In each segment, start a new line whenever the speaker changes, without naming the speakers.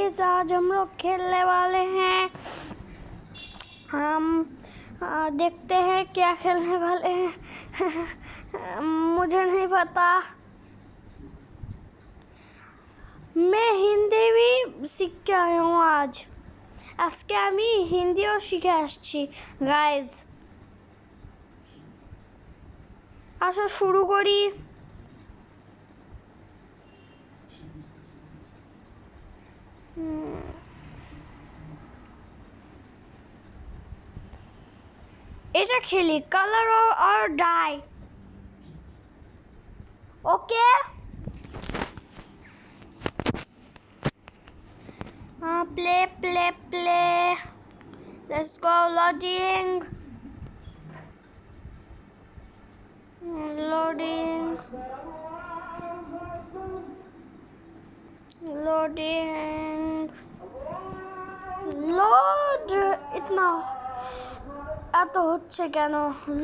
Guys आज हम लोग खेलने वाले हैं। हम देखते हैं क्या खेलने वाले हैं। मुझे नहीं पता। मैं हिंदी भी सीख के आया हूँ आज। আজকে আমি হিন্দিও শিখে আসছি গাইস। আসো শুরু করি। এটা খেলি কালার আর dye. Okay play. Let's go. Loading. Load इतना এত হচ্ছে কেন?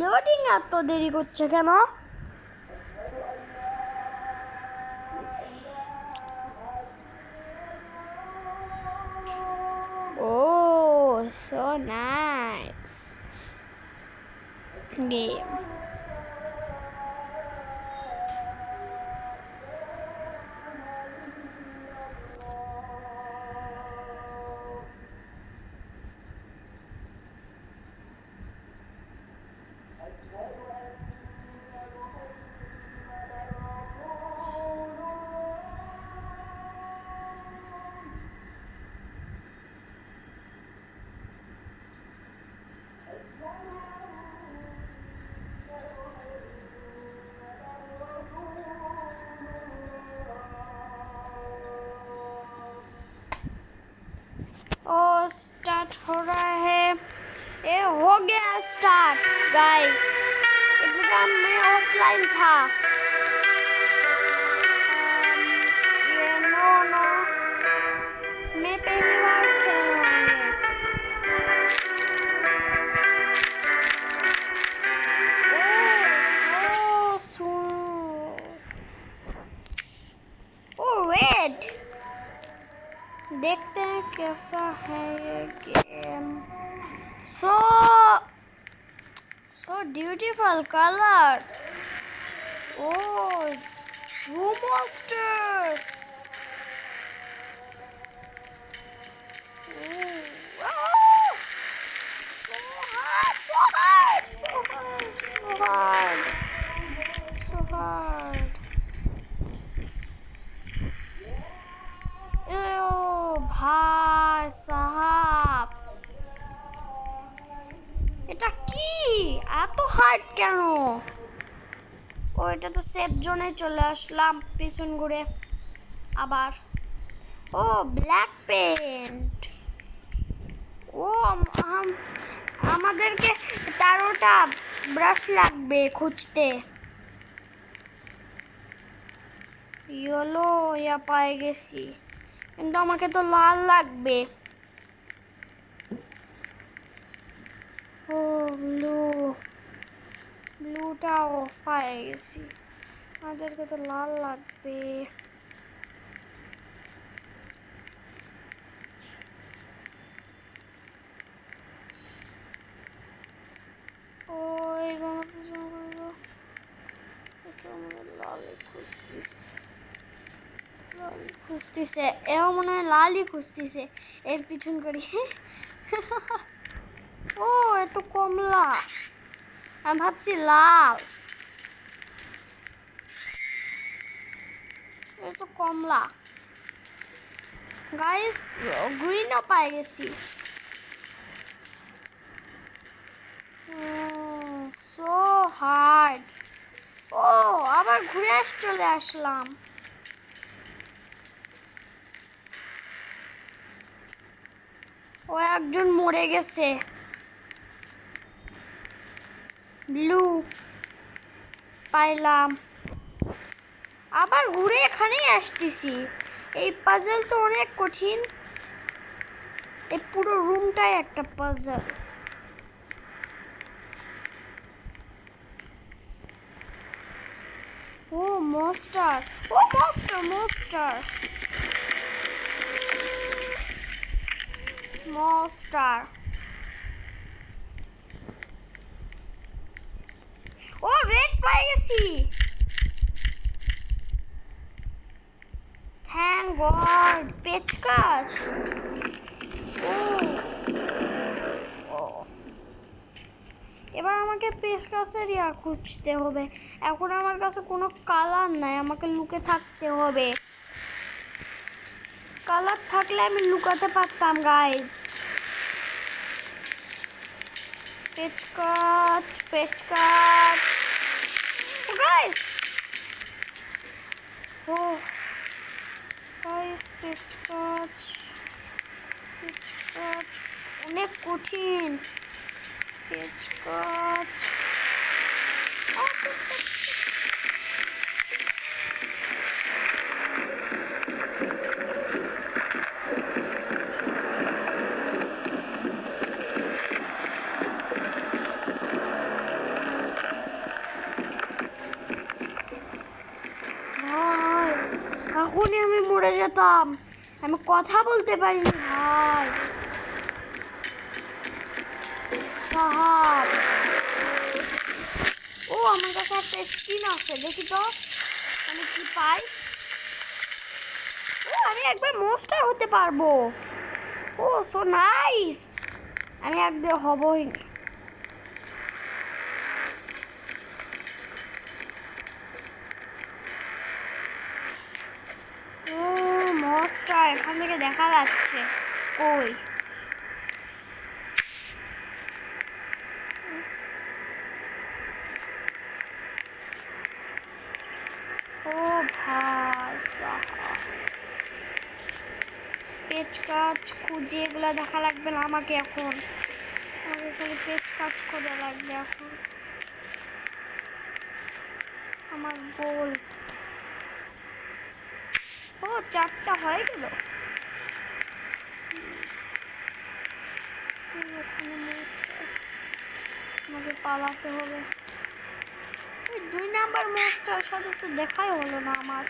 লোডিং এত দেরি করছে কেন? Oh, so nice game. Start हो रहा है। ये हो गया स्टार्ट गाइस। एग्जाम में ऑफलाइन था। ये नो मैं पहली बार खेल रहा हूँ। वेट देखते हैं कैसा है ये game. So beautiful colors. Oh, 2 monsters. So hard. ভাই সাহাব এটা কি এত হার্ড কেন? ওইটা তো সেফ জোনে চলে আসলাম পিছন ঘুরে আবার। ও ব্ল্যাক পেন্ট। ও আমাদেরকে 13টা ব্রাশ লাগবে খুঁজতে। ইয়েলো ইয়া পেয়ে গেছি কিন্তু আমাকে তো লাল লাগবে। ও ব্লুটাও পেয়ে গেছি। আমাদেরকে তো লাল লাগবে। ও এইগুলো লালি খুঁজতেছে এও মনে হয় লালই খুঁজতেছে এর পিছন করি। ও এত কমলা আমি ভাবছি লাল। এত কমলা গাইস গ্রিনও পেয়ে গেছি। So hard. ও আবার ঘুরে চলে আসলাম। ও একজন মরে গেছে। ব্লু পাইলাম। আবার ঘুরে এখানেই আসতেছি। এই পাজল তো অনেক কঠিন। এই পুরো রুমটাই একটা পাজল। ও মনস্টার। মনস্টার। ও রেড পেয়ে গেছি, থ্যাংক গড। পেচকাশ। ও ও এবার আমাকে পেচকাশের খুঁজতে হবে। এখন আমার কাছে কোনো কালার নাই, আমাকে লুকে থাকতে হবে। কালার থাকলে আমি লুকাতে পারতাম গাইস। পেচকাশ পেচকাশ। ও গাইস, ও গাইস, পেচকাশ পেচকাশ অনেক কঠিন। পেচকাশ। এখনই আমি মরে যেতাম, আমি কথা বলতে পারিনি ভাই সাহাব। ও আমার কাছে একটা স্কিন আছে, দেখি তো আমি কি পাই। ও আমি একবার মনস্টার হতে পারবো। ও সো নাইস। আমি একবার হবই না। ও মনস্টার এখান থেকে দেখা যাচ্ছে। কই? ও ভাই পেচকাশ খুঁজে এগুলা দেখা লাগবে না আমাকে এখন। আমাকে খালি পেচকাশ খোঁজা লাগবে এখন। আমার গোল। ও 4টা হয়ে গেল। ওখানে মনস্টার, আমাকে পালাতে হবে। ওই 2 নাম্বার মনস্টার সাথে তো দেখাই হলো না আমার।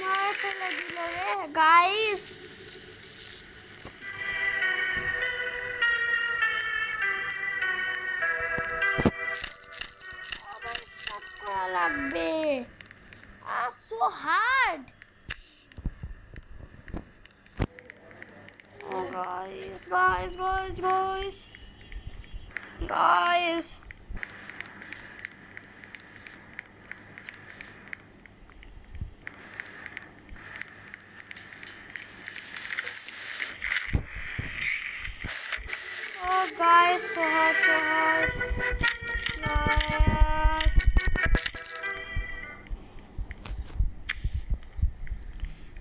মার ফেলে দিল রে গাইস। আবার স্টার্ট করা লাগবে। so hard. Oh guys, guys, guys, guys, guys. Oh guys, so hard, so hard. Guys.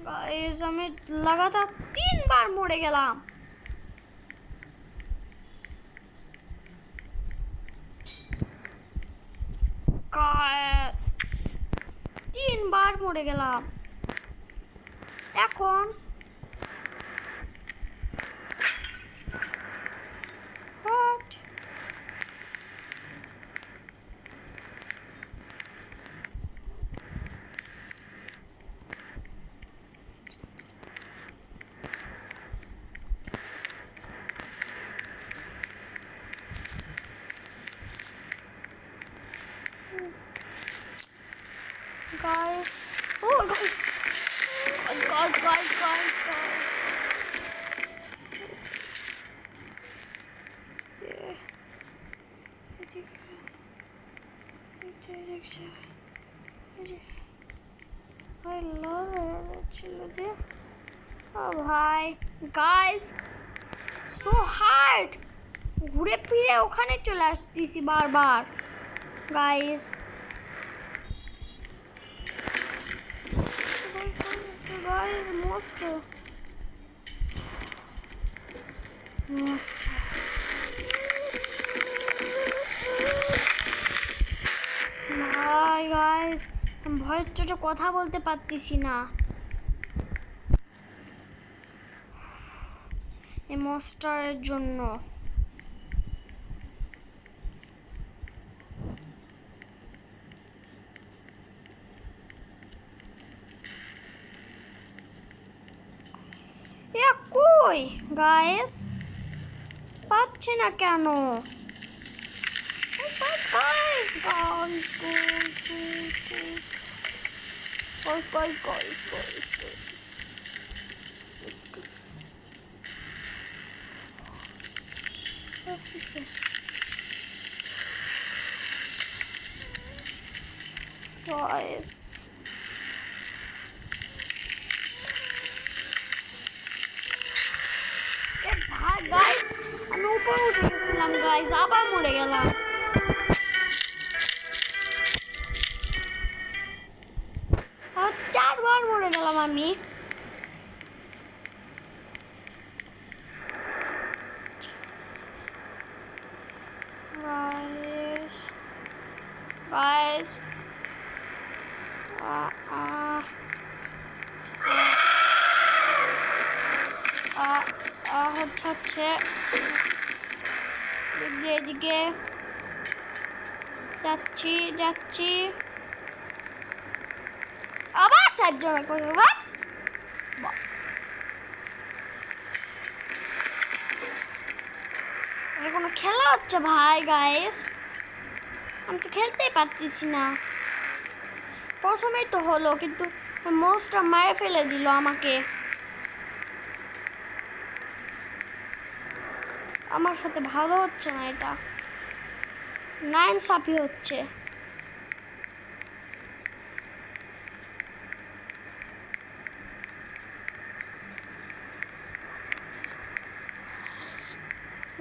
Guys, আমি লাগাতার 3 বার মরে গেলাম। Guys, 3 বার মরে গেলাম। এখন what? Guys, oh guys, guys. ভাই গাইস সো হার্ড, ঘুরে ফিরে ওখানে চলে আসতেছি বারবার গাইস। গাইস monster ভাই গাইস ভয়ের চোটে কথা বলতে পারতেছি না। এই মনস্টারের জন্য। কই গাইস, পাচ্ছি না কেন? Guys, guys, guys, guys, guys, guys, guys, guys, guys, guys, guys. ভাই গাইস, আমি উপরে উঠে গেছিলাম গাইস, আবার মরে গেলাম। আর 4 বার মরে গেলাম আমি। গাইস গাইস হচ্ছে এদিকে যাচ্ছি যাচ্ছি, আবার 7 জন করবো। কোনো খেলা হচ্ছে ভাই গাইস, আমি তো খেলতেই পারতেছি না। প্রথমেই তো হলো, কিন্তু মোস্টটা মেরে ফেলে দিল আমাকে। আমার সাথে ভালো হচ্ছে না, এটা নাইনসাফি হচ্ছে।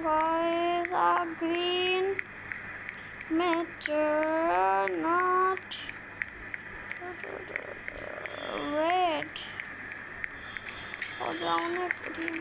Guys, are green matter not red? ওটা অনেক কঠিন।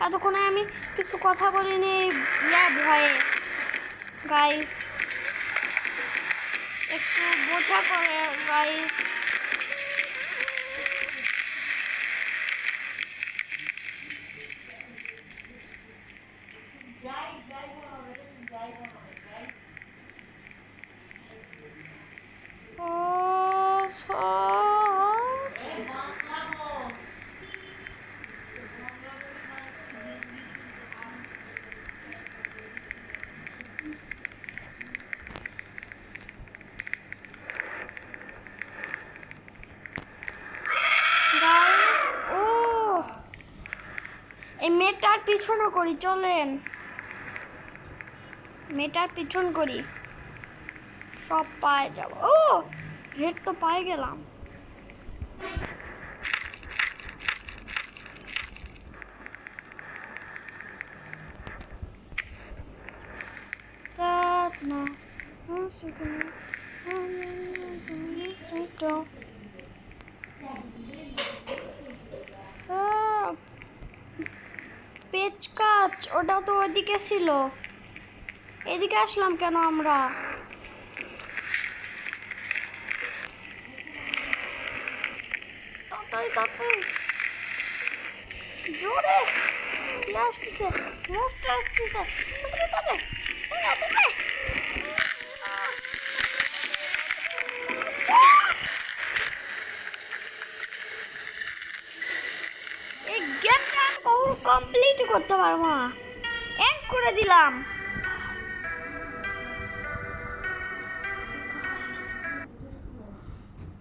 এতক্ষণে আমি কিছু কথা বলিনি ভয়ে। গাইস একটু বোঝা করে গাইস। এই মেটার পিছনও করি, চলেন মেটার পিছন করি, সব পায়ে যাব। ও রেড তো পায়ে গেলাম। পেচকাচ ওটা তো ওইদিকে ছিল, এদিকে আসলাম কেন আমরা? তাড়াতাড়ি জোরে আসতেছে, মোস্ট আসতেছে। কমপ্লিট করতে পারবো না। এন্ড করে দিলাম।